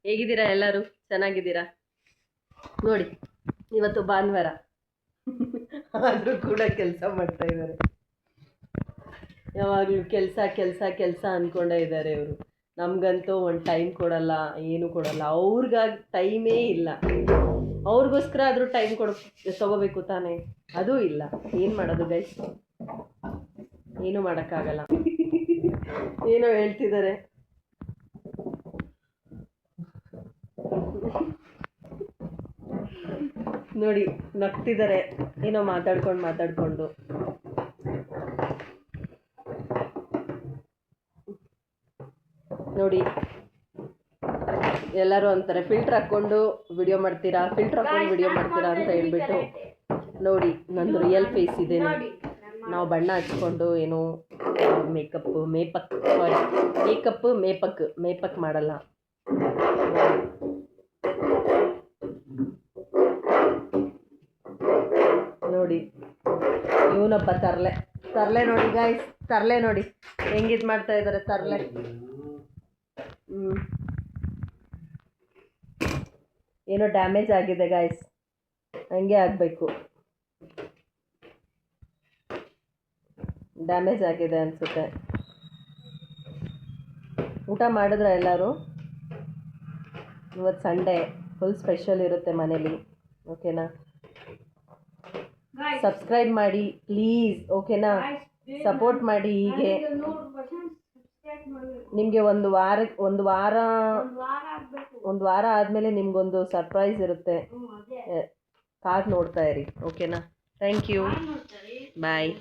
ಹೇಗಿದ್ದೀರಾ ಎಲ್ಲರೂ? ಚೆನ್ನಾಗಿದ್ದೀರಾ? ನೋಡಿ, ಇವತ್ತು ಭಾನುವಾರ ಆದರೂ ಕೂಡ ಕೆಲಸ ಮಾಡ್ತಾ ಇದ್ದಾರೆ. ಯಾವಾಗಲೂ ಕೆಲಸ ಕೆಲಸ ಕೆಲಸ ಅಂದ್ಕೊಂಡೇ ಇದ್ದಾರೆ ಇವರು. ನಮಗಂತೂ ಒಂದು ಟೈಮ್ ಕೊಡಲ್ಲ, ಏನು ಕೊಡಲ್ಲ. ಅವ್ರಿಗಾಗಿ ಟೈಮೇ ಇಲ್ಲ. ಅವ್ರಿಗೋಸ್ಕರ ಆದರೂ ಟೈಮ್ ತಗೋಬೇಕು ತಾನೇ, ಅದೂ ಇಲ್ಲ. ಏನು ಮಾಡೋದು ಗೈಸ್? ಏನೂ ಮಾಡೋಕ್ಕಾಗಲ್ಲ. ಏನೋ ಹೇಳ್ತಿದ್ದಾರೆ. ನೋಡಿ, ನಗ್ತಿದ್ದಾರೆ, ಏನೋ ಮಾತಾಡ್ಕೊಂಡು. ನೋಡಿ, ಎಲ್ಲರೂ ಅಂತಾರೆ ಫಿಲ್ಟರ್ ಹಾಕ್ಕೊಂಡು ವಿಡಿಯೋ ಮಾಡ್ತೀರಾ ಅಂತ ಹೇಳ್ಬಿಟ್ಟು. ನೋಡಿ, ನಂದು ರಿಯಲ್ ಫೇಸ್ ಇದೆ. ನಾವು ಬಣ್ಣ ಹಚ್ಕೊಂಡು ಏನೋ ಮೇಪಕ್ ಮಾಡಲ್ಲ. ನೋಡಿ, ಇವನೊಬ್ಬ ತರ್ಲೆ ನೋಡಿ ಗಾಯ್ಸ್, ತರ್ಲೆ ನೋಡಿ ಹೆಂಗಿದ್ ಮಾಡ್ತಾ ಇದ್ದಾರೆ ತರ್ಲೆ. ಏನೋ ಡ್ಯಾಮೇಜ್ ಆಗಿದೆ ಗಾಯ್ಸ್, ಹಂಗೆ ಆಗಬೇಕು. ಡ್ಯಾಮೇಜ್ ಆಗಿದೆ ಅನಿಸುತ್ತೆ. ಊಟ ಮಾಡಿದ್ರೆ ಎಲ್ಲರೂ? ಇವತ್ತು ಸಂಡೇ, ಫುಲ್ ಸ್ಪೆಷಲ್ ಇರುತ್ತೆ ಮನೇಲಿ, ಓಕೆನಾ? ಸಬ್ಸ್ಕ್ರೈಬ್ ಮಾಡಿ ಪ್ಲೀಸ್, ಓಕೆನಾ? ಸಪೋರ್ಟ್ ಮಾಡಿ. ಹೀಗೆ ನಿಮಗೆ ಒಂದು ವಾರ ಆದಮೇಲೆ ನಿಮಗೊಂದು ಸರ್ಪ್ರೈಸ್ ಇರುತ್ತೆ. ಕಾದು ನೋಡ್ತಾ ಇರಿ, ಓಕೆನಾ? Thank you, bye.